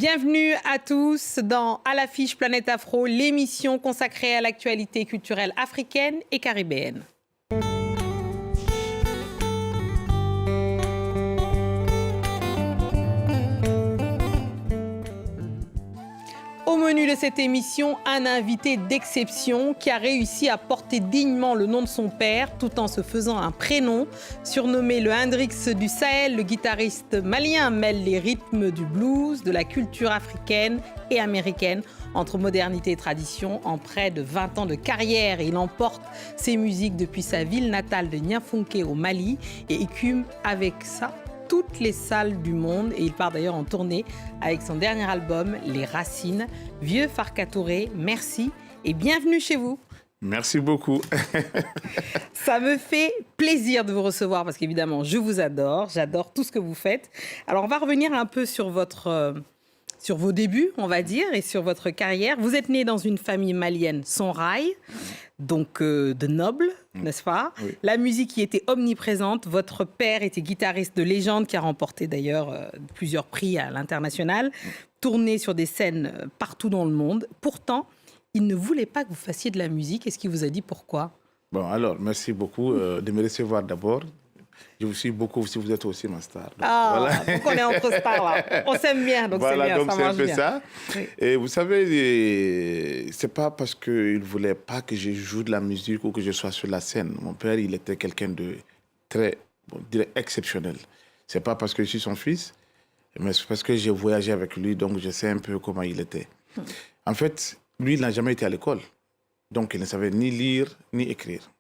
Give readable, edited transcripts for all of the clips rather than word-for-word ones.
Bienvenue à tous dans À l'affiche Planète Afro, l'émission consacrée à l'actualité culturelle africaine et caribéenne. Au menu de cette émission, un invité d'exception qui a réussi à porter dignement le nom de son père tout en se faisant un prénom. Surnommé le Hendrix du Sahel, le guitariste malien mêle les rythmes du blues, de la culture africaine et américaine entre modernité et tradition en près de 20 ans de carrière. Il emporte ses musiques depuis sa ville natale de Niafunké au Mali et écume avec ça toutes les salles du monde, et il part d'ailleurs en tournée avec son dernier album, Les Racines. Vieux Farka Touré, merci et bienvenue chez vous. Merci beaucoup. Ça me fait plaisir de vous recevoir parce qu'évidemment, je vous adore, j'adore tout ce que vous faites. Alors, on va revenir un peu sur vos débuts, on va dire, et sur votre carrière. Vous êtes né dans une famille malienne sans rail, donc de nobles, n'est-ce pas? Oui. La musique y était omniprésente. Votre père était guitariste de légende qui a remporté d'ailleurs plusieurs prix à l'international, tourné sur des scènes partout dans le monde. Pourtant, il ne voulait pas que vous fassiez de la musique. Est-ce qu'il vous a dit pourquoi? Bon, alors, merci beaucoup de me recevoir d'abord. Je vous suis beaucoup si vous êtes aussi ma star. Donc, voilà. Donc on est entre stars là. On s'aime bien, donc voilà, c'est bien, donc ça c'est marche un peu bien. ça. Oui. Et vous savez, c'est pas parce qu'il ne voulait pas que je joue de la musique ou que je sois sur la scène. Mon père, il était quelqu'un de très, bon, je dirais, exceptionnel. C'est pas parce que je suis son fils, mais c'est parce que j'ai voyagé avec lui, donc je sais un peu comment il était. En fait, lui, il n'a jamais été à l'école. Donc il ne savait ni lire, ni écrire.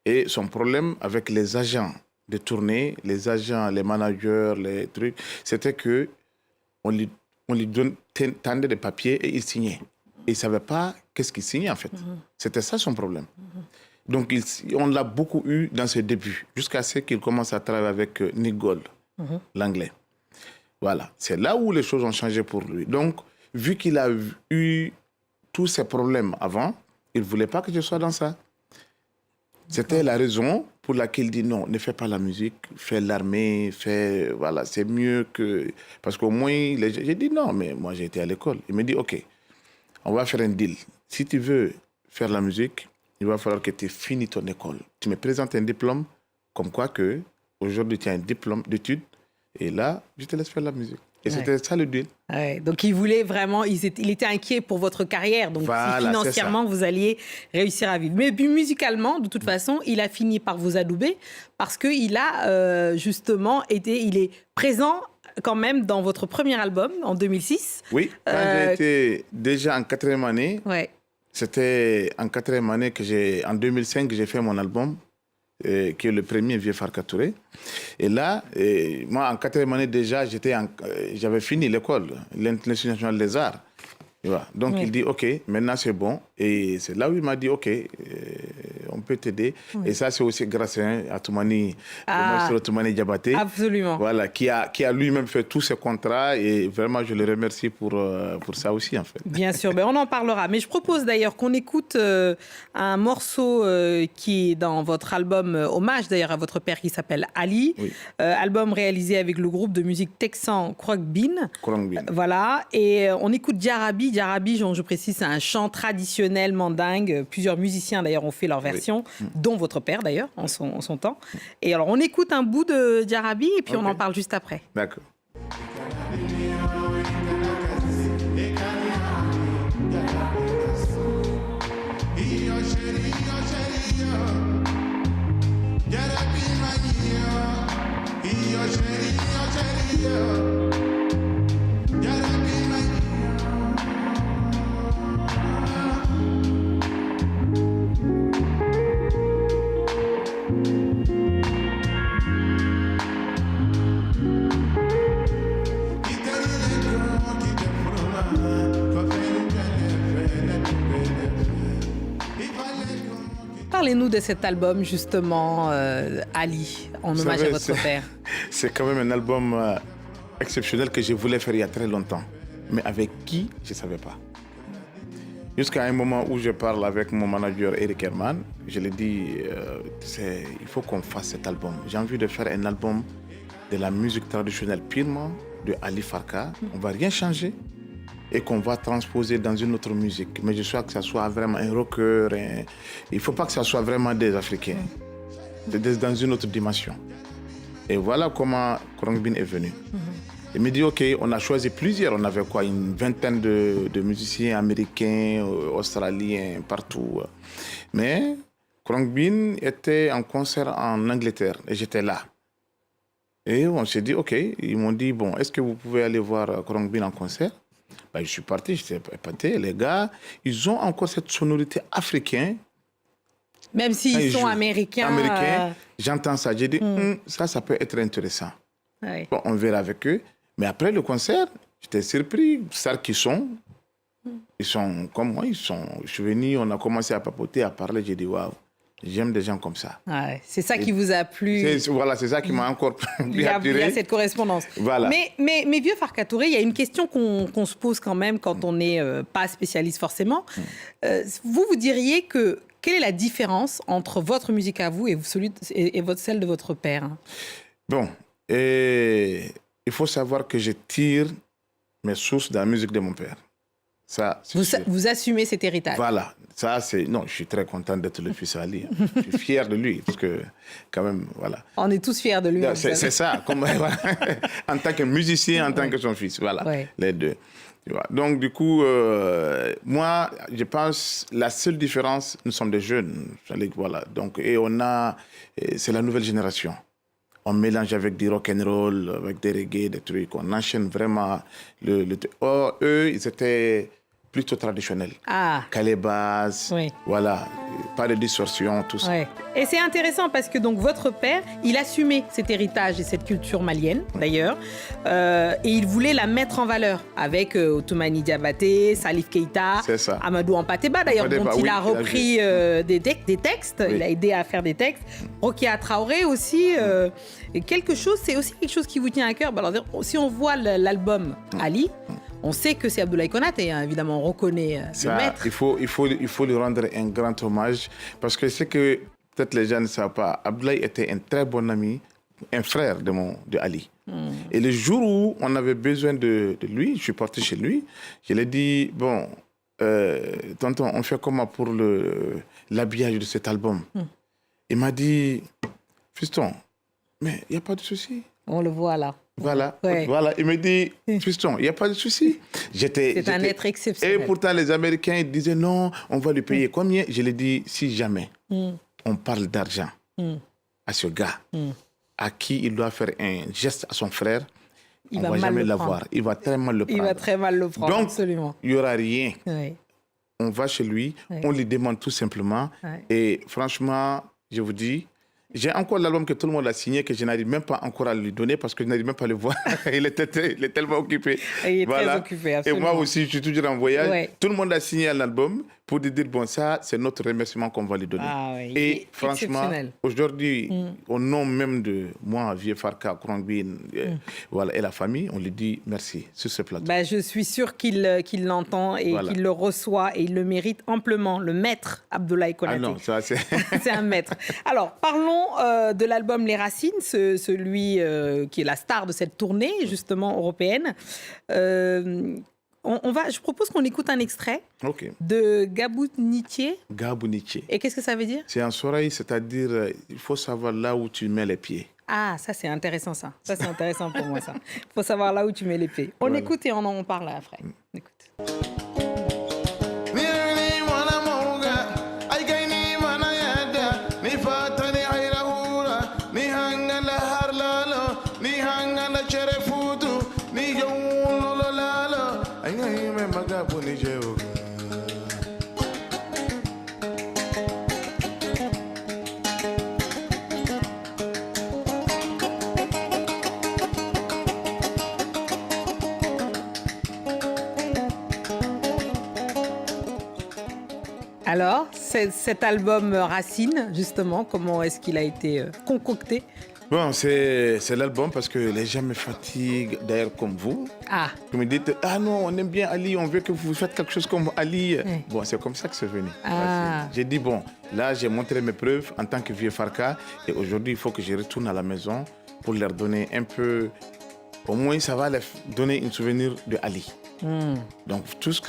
Et son problème avec les agents de tournée, les agents, les managers, les trucs, c'était que on lui tendait des papiers et il signait. Et il ne savait pas qu'est-ce qu'il signait en fait. C'était ça son problème. Donc on l'a beaucoup eu dans ses débuts, jusqu'à ce qu'il commence à travailler avec Nick Gold, l'anglais. Voilà, c'est là où les choses ont changé pour lui. Donc, vu qu'il a eu tous ces problèmes avant, il ne voulait pas que je sois dans ça. C'était la raison pour laquelle il dit non, ne fais pas la musique, fais l'armée, fais... Voilà, c'est mieux que... Parce qu'au moins, j'ai dit non, mais moi j'ai été à l'école. Il me dit, OK, on va faire un deal. Si tu veux faire la musique, il va falloir que tu finis ton école. Tu me présentes un diplôme, comme quoi que aujourd'hui tu as un diplôme d'études, et là, je te laisse faire la musique. Et c'était ça le deal. Ouais, donc il voulait vraiment, il était inquiet pour votre carrière, donc voilà, si financièrement vous alliez réussir à vivre. Mais musicalement, de toute façon, il a fini par vous adouber parce qu'il a justement été, il est présent quand même dans votre premier album en 2006. Oui, quand j'ai été déjà en 4e année, c'était en 4e année que en 2005 que j'ai fait mon album. Qui est le premier Vieux Farka Touré. Et là, moi, en 4e année déjà, j'avais fini l'école, l'Institut national des arts. Voilà. Donc, il dit, OK, maintenant c'est bon. Et c'est là où il m'a dit, OK, on peut t'aider. Et ça, c'est aussi grâce à Toumani, le maestro Toumani Diabaté. Absolument. Voilà, qui a lui-même fait tous ses contrats. Et vraiment, je le remercie pour ça aussi, en fait. Bien sûr, on en parlera. Mais je propose d'ailleurs qu'on écoute un morceau qui est dans votre album, hommage d'ailleurs à votre père, qui s'appelle Ali. Oui. Album réalisé avec le groupe de musique texan Krok Bin. Voilà. Et on écoute Diarabi. Diarabi, je précise, c'est un chant traditionnel mandingue. Plusieurs musiciens d'ailleurs ont fait leur version, dont votre père d'ailleurs en son temps. Et alors on écoute un bout de Diarabi et puis on en parle juste après. D'accord. Parlez-nous de cet album, justement, Ali, en hommage à votre père. C'est quand même un album exceptionnel que je voulais faire il y a très longtemps. Mais avec qui, je ne savais pas. Jusqu'à un moment où je parle avec mon manager Eric Herman, je lui ai dit, il faut qu'on fasse cet album. J'ai envie de faire un album de la musique traditionnelle purement de Ali Farka, on ne va rien changer et qu'on va transposer dans une autre musique. Mais je souhaite que ça soit vraiment un rocker. Il ne faut pas que ça soit vraiment des Africains. C'est dans une autre dimension. Et voilà comment Khourangbin est venu. Il me dit, OK, on a choisi plusieurs. On avait quoi, une vingtaine de musiciens américains, australiens, partout. Mais Khourangbin était en concert en Angleterre et j'étais là. Et on s'est dit, OK, ils m'ont dit, bon, est-ce que vous pouvez aller voir Khourangbin en concert? Ben, je suis parti, j'étais épaté. Les gars, ils ont encore cette sonorité africaine. Même s'ils sont américains. J'entends ça. J'ai dit, ça peut être intéressant. Ouais. Bon, on verra avec eux. Mais après le concert, j'étais surpris. Ça qu'ils sont. Ils sont comme moi. Je suis venu, on a commencé à papoter, à parler. J'ai dit, waouh, j'aime des gens comme ça. Ouais, c'est ça qui vous a plu. Voilà, c'est ça qui m'a encore il y a cette correspondance. Voilà. Mais vieux Farka Touré, il y a une question qu'on se pose quand même quand on n'est pas spécialiste forcément. Vous diriez que quelle est la différence entre votre musique à vous et celle de votre père? Bon, il faut savoir que je tire mes sources de la musique de mon père. Ça, vous assumez cet héritage. Voilà. Ça, non, je suis très content d'être le fils Ali. Je suis fier de lui, parce que, quand même, voilà. On est tous fiers de lui. C'est ça, comme, voilà, en tant que musicien, en tant que son fils, voilà, les deux. Donc, du coup, moi, je pense, la seule différence, nous sommes des jeunes, voilà, donc, et c'est la nouvelle génération. On mélange avec du rock and roll, avec des reggae, des trucs, on enchaîne vraiment. Eux, ils étaient plutôt traditionnels. Calébas, voilà, pas de distorsion, tout ça. Et c'est intéressant parce que donc votre père, il assumait cet héritage et cette culture malienne, d'ailleurs, et il voulait la mettre en valeur avec Outoumani Diabaté, Salif Keïta, Amadou Ampateba, d'ailleurs, dont il a repris des textes, il a aidé à faire des textes. Rokia Traoré aussi, c'est aussi quelque chose qui vous tient à cœur. Alors, si on voit l'album Ali, on sait que c'est Abdoulaye Konaté, hein, évidemment, on reconnaît le maître. Il faut lui rendre un grand hommage, parce que c'est que peut-être les gens ne savent pas, Abdoulaye était un très bon ami, un frère de Ali. Et le jour où on avait besoin de lui, je suis parti chez lui, je lui ai dit, bon, tonton, on fait comment pour l'habillage de cet album? Il m'a dit, fiston, mais il n'y a pas de souci. On le voit là. Voilà, il me dit, fiston, il n'y a pas de souci. C'est un être exceptionnel. Et pourtant, les Américains ils disaient non, on va lui payer combien? Je lui ai dit, si jamais on parle d'argent à ce gars, à qui il doit faire un geste à son frère, on ne va jamais l'avoir. Il va très mal le prendre. Il va très mal le prendre, donc, absolument. Il n'y aura rien. On va chez lui, on lui demande tout simplement. Et franchement, je vous dis, j'ai encore l'album que tout le monde a signé, que je n'arrive même pas encore à lui donner parce que je n'arrive même pas à le voir. il est tellement occupé. Il est très occupé, absolument. Et moi aussi, je suis toujours en voyage. Tout le monde a signé un album pour dire, bon, ça, c'est notre remerciement qu'on va lui donner. Et franchement, aujourd'hui, au nom même de moi, Vieux Farka, Khourangbin, voilà, et la famille, on lui dit merci sur ce plateau. Je suis sûr qu'il l'entend et qu'il le reçoit et il le mérite amplement. Le maître Abdoulaye Konaté. Ah non, ça c'est... c'est un maître. Alors, parlons de l'album Les Racines, celui qui est la star de cette tournée, justement, européenne. Je propose qu'on écoute un extrait de Gabou Nitié. Gabou Nitié. Et qu'est-ce que ça veut dire? C'est un soreil, c'est-à-dire il faut savoir là où tu mets les pieds. Ah, ça c'est intéressant ça. Ça c'est intéressant pour moi ça. Il faut savoir là où tu mets les pieds. On écoute et on en parle après. Écoute. Alors, cet album Racine, justement, comment est-ce qu'il a été concocté? Bon, c'est l'album parce que les gens me fatiguent, d'ailleurs comme vous. Vous me dites, ah non, on aime bien Ali, on veut que vous faites quelque chose comme Ali. Bon, c'est comme ça que c'est venu. J'ai dit, bon, là, j'ai montré mes preuves en tant que Vieux Farka et aujourd'hui, il faut que je retourne à la maison pour leur donner un peu au moins ça va leur donner un souvenir de Ali. Donc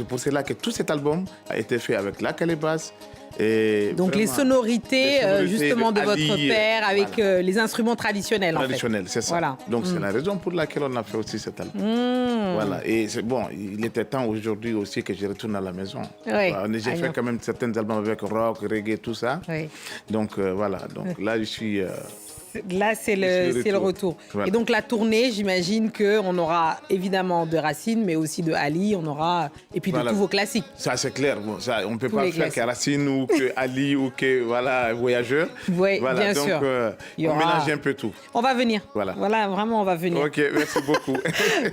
pour cela que tout cet album a été fait avec la calebasse. Et donc les sonorités justement de votre père avec les instruments traditionnels. Traditionnels, c'est ça. Voilà. Donc c'est la raison pour laquelle on a fait aussi cet album. Voilà. Et c'est bon, il était temps aujourd'hui aussi que je retourne à la maison. Oui. Voilà. J'ai fait quand même certains albums avec rock, reggae, tout ça. Oui. Donc voilà. Donc là je suis. Là, c'est le retour. Voilà. Et donc, la tournée, j'imagine qu'on aura évidemment de Racine, mais aussi de Ali, on aura... Et puis de tous vos classiques. Ça, c'est clair. Bon, ça, on ne peut pas faire que Racine ou que Ali ou que Voyageur. Oui, voilà, bien donc, sûr. On mélange un peu tout. On va venir. Voilà, vraiment, on va venir. OK, merci beaucoup.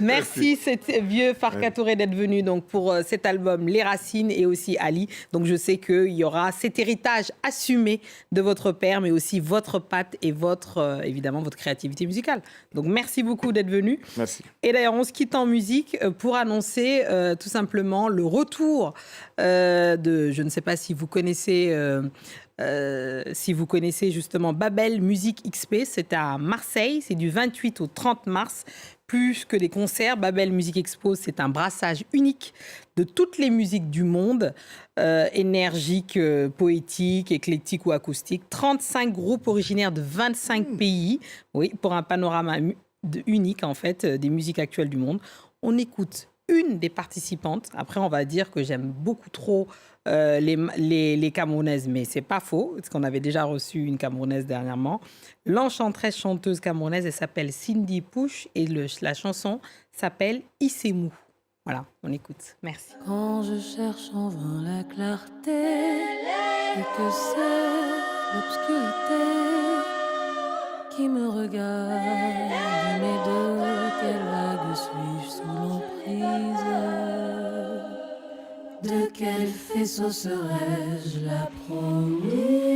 Merci, cet vieux Farka Touré, d'être venu donc, pour cet album Les Racines et aussi Ali. Donc, je sais qu'il y aura cet héritage assumé de votre père, mais aussi votre patte et évidemment votre créativité musicale. Donc merci beaucoup d'être venu. Merci. Et d'ailleurs on se quitte en musique pour annoncer tout simplement le retour je ne sais pas si vous connaissez justement Babel Musique XP, c'est à Marseille, c'est du 28 au 30 mars. Plus que des concerts, Babel Music Expo, c'est un brassage unique de toutes les musiques du monde, énergiques, poétiques, éclectiques ou acoustiques. 35 groupes originaires de 25 pays, oui, pour un panorama unique, en fait, des musiques actuelles du monde. On écoute une des participantes. Après, on va dire que j'aime beaucoup trop les Camerounaises, mais c'est pas faux, parce qu'on avait déjà reçu une Camerounaise dernièrement. L'enchanteresse chanteuse camerounaise, elle s'appelle Cindy Pouche et la chanson s'appelle Issemou. Voilà, on écoute. Merci. Quand je cherche en vain la clarté et que c'est l'obscurité qui me regarde, mais de quelle vague suis-je sous l'emprise? De quel faisceau serais-je la promise?